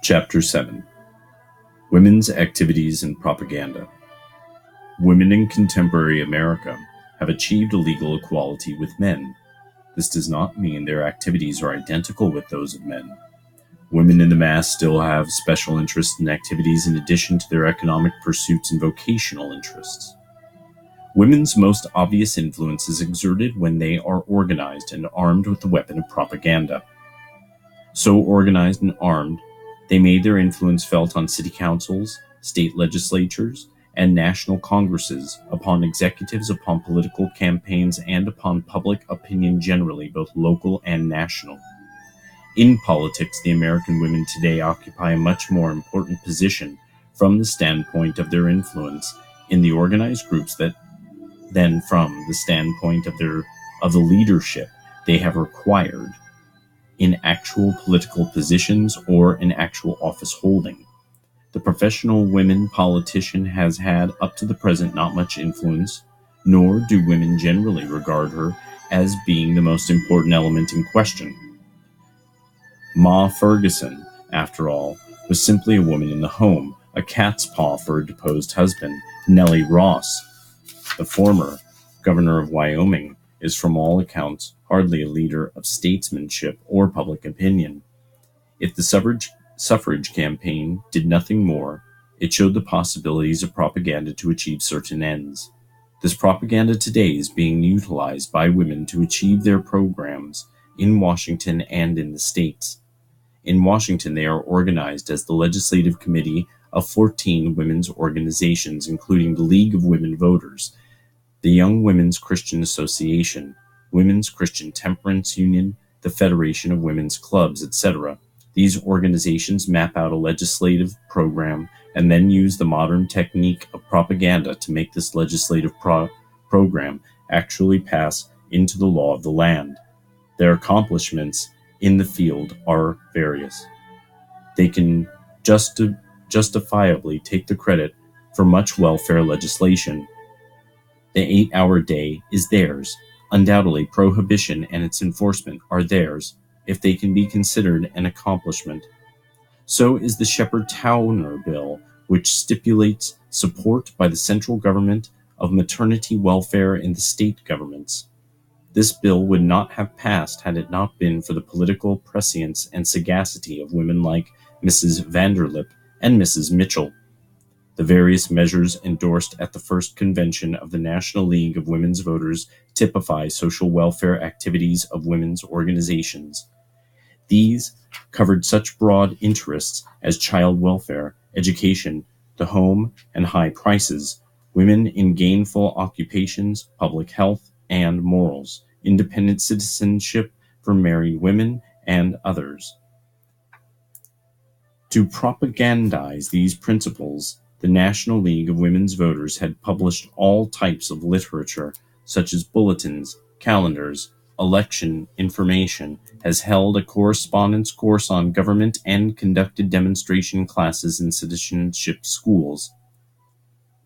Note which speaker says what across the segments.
Speaker 1: Chapter 7: Women's Activities and Propaganda. Women in contemporary America have achieved a legal equality with men. This does not mean their activities are identical with those of men. Women in the mass still have special interests and activities in addition to their economic pursuits and vocational interests. Women's most obvious influence is exerted when they are organized and armed with the weapon of propaganda. So organized and armed, they made their influence felt on city councils, state legislatures, and national congresses, upon executives, upon political campaigns, and upon public opinion generally, both local and national. In politics, the American women today occupy a much more important position from the standpoint of their influence in the organized groups than from the standpoint of the leadership they have acquired in actual political positions or in actual office holding. The professional women politician has had up to the present not much influence, nor do women generally regard her as being the most important element in question. Ma Ferguson, after all, was simply a woman in the home, a cat's paw for a deposed husband. Nellie Ross, the former governor of Wyoming, is from all accounts hardly a leader of statesmanship or public opinion. If the suffrage campaign did nothing more, it showed the possibilities of propaganda to achieve certain ends. This propaganda today is being utilized by women to achieve their programs in Washington and in the states. In Washington, they are organized as the Legislative Committee of 14 women's organizations, including the League of Women Voters, the Young Women's Christian Association, Women's Christian Temperance Union, the Federation of Women's Clubs, etc. These organizations map out a legislative program and then use the modern technique of propaganda to make this legislative program actually pass into the law of the land. Their accomplishments in the field are various. They can justifiably take the credit for much welfare legislation. The 8-hour day is theirs. Undoubtedly, prohibition and its enforcement are theirs, if they can be considered an accomplishment. So is the Shepherd-Towner bill, which stipulates support by the central government of maternity welfare in the state governments. This bill would not have passed had it not been for the political prescience and sagacity of women like Mrs. Vanderlip and Mrs. Mitchell. The various measures endorsed at the first convention of the National League of Women's Voters typify social welfare activities of women's organizations. These covered such broad interests as child welfare, education, the home, and high prices, women in gainful occupations, public health, and morals, independent citizenship for married women, and others. To propagandize these principles, the National League of Women's Voters had published all types of literature, such as bulletins, calendars, election information, has held a correspondence course on government, and conducted demonstration classes in citizenship schools.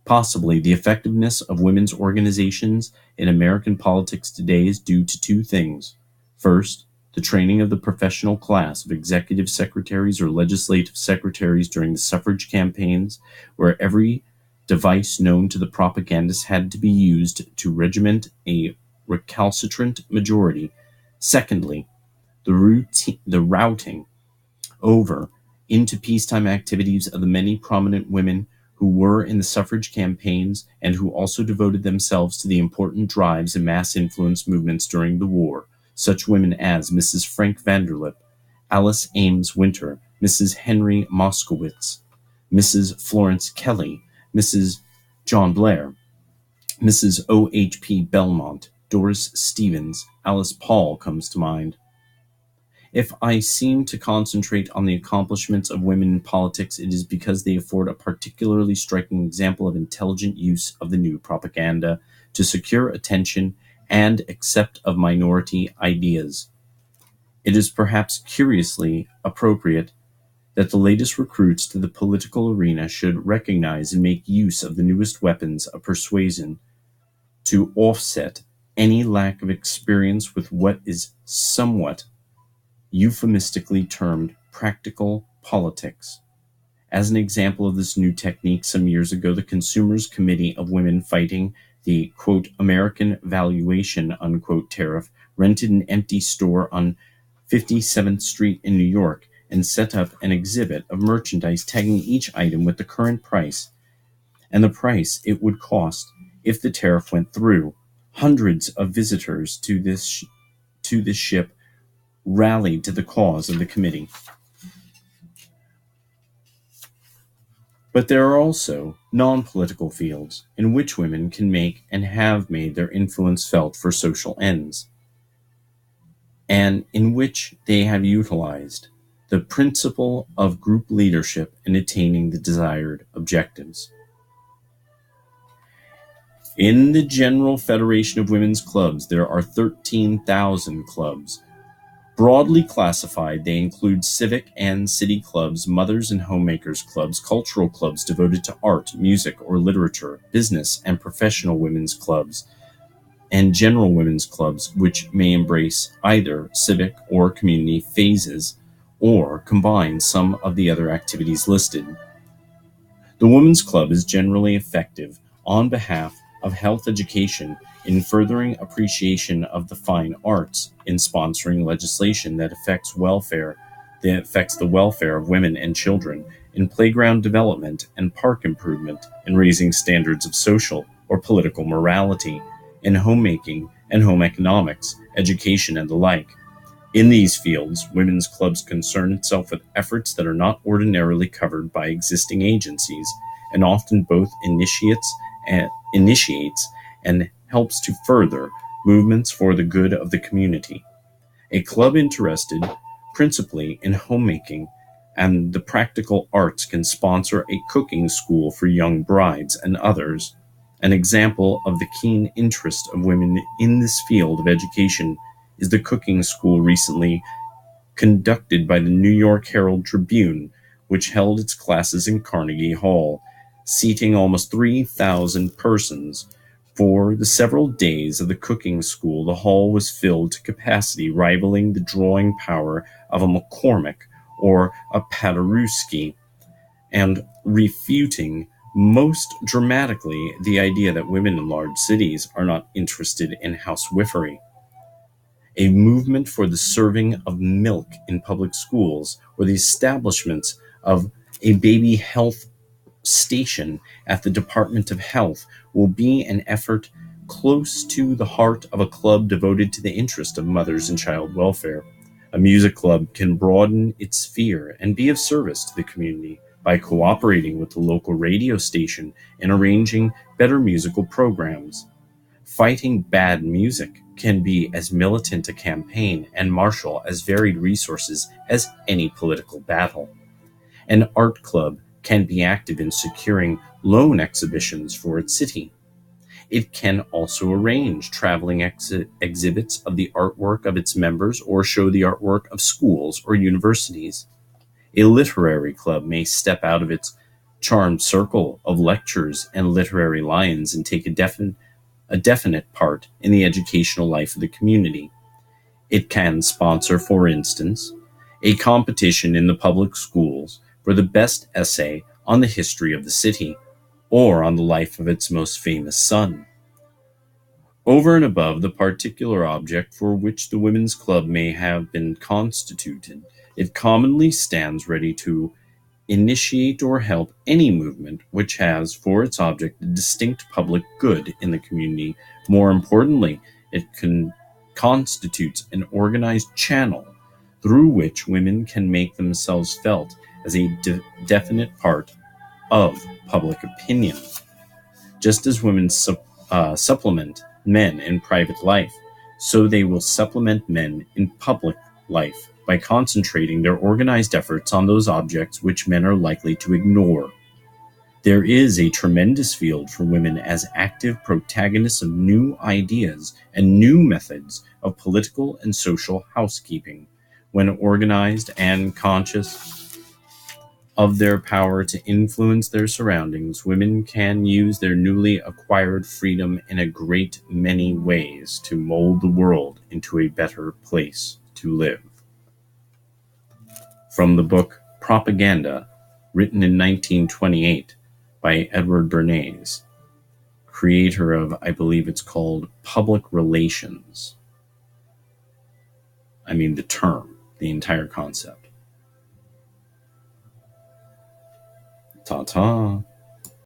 Speaker 1: Possibly the effectiveness of women's organizations in American politics today is due to two things. First, the training of the professional class of executive secretaries or legislative secretaries during the suffrage campaigns, where every device known to the propagandists had to be used to regiment a recalcitrant majority. Secondly, the routing over into peacetime activities of the many prominent women who were in the suffrage campaigns and who also devoted themselves to the important drives and mass influence movements during the war, such women as Mrs. Frank Vanderlip, Alice Ames Winter, Mrs. Henry Moskowitz, Mrs. Florence Kelly, Mrs. John Blair, Mrs. O.H.P. Belmont, Doris Stevens, Alice Paul comes to mind. If I seem to concentrate on the accomplishments of women in politics, it is because they afford a particularly striking example of intelligent use of the new propaganda to secure attention and accept of minority ideas. It is perhaps curiously appropriate that the latest recruits to the political arena should recognize and make use of the newest weapons of persuasion to offset any lack of experience with what is somewhat euphemistically termed practical politics. As an example of this new technique, some years ago, the Consumers Committee of Women Fighting the, quote, American Valuation, unquote, tariff rented an empty store on 57th Street in New York and set up an exhibit of merchandise tagging each item with the current price and the price it would cost if the tariff went through. Hundreds of visitors to this ship rallied to the cause of the committee. But there are also non-political fields in which women can make and have made their influence felt for social ends, and in which they have utilized the principle of group leadership in attaining the desired objectives. In the General Federation of Women's Clubs, there are 13,000 clubs. Broadly classified, they include civic and city clubs, mothers and homemakers clubs, cultural clubs devoted to art, music, or literature, business and professional women's clubs, and general women's clubs, which may embrace either civic or community phases or combine some of the other activities listed. The Women's Club is generally effective on behalf of health education, in furthering appreciation of the fine arts, in sponsoring legislation that affects the welfare of women and children, in playground development and park improvement, in raising standards of social or political morality, in homemaking and home economics, education, and the like. In these fields, women's clubs concern itself with efforts that are not ordinarily covered by existing agencies, and often both initiates and helps to further movements for the good of the community. A club interested principally in homemaking and the practical arts can sponsor a cooking school for young brides and others. An example of the keen interest of women in this field of education is the cooking school recently conducted by the New York Herald Tribune, which held its classes in Carnegie Hall, seating almost 3,000 persons. For the several days of the cooking school, the hall was filled to capacity, rivaling the drawing power of a McCormick or a Paderewski, and refuting most dramatically the idea that women in large cities are not interested in housewifery. A movement for the serving of milk in public schools or the establishment of a baby health station at the Department of Health will be an effort close to the heart of a club devoted to the interest of mothers and child welfare. A music club can broaden its sphere and be of service to the community by cooperating with the local radio station and arranging better musical programs. Fighting bad music can be as militant a campaign and marshal as varied resources as any political battle. An art club can be active in securing loan exhibitions for its city. It can also arrange traveling exhibits of the artwork of its members or show the artwork of schools or universities. A literary club may step out of its charmed circle of lectures and literary lions and take a definite part in the educational life of the community. It can sponsor, for instance, a competition in the public schools for the best essay on the history of the city, or on the life of its most famous son. Over and above the particular object for which the Women's Club may have been constituted, it commonly stands ready to initiate or help any movement which has for its object a distinct public good in the community. More importantly, it constitutes an organized channel through which women can make themselves felt as a definite part of public opinion. Just as women supplement men in private life, so they will supplement men in public life by concentrating their organized efforts on those objects which men are likely to ignore. There is a tremendous field for women as active protagonists of new ideas and new methods of political and social housekeeping. When organized and conscious of their power to influence their surroundings, women can use their newly acquired freedom in a great many ways to mold the world into a better place to live. From the book Propaganda, written in 1928 by Edward Bernayz, creator of, I believe it's called, public relations. I mean the term, the entire concept. Ta-ta.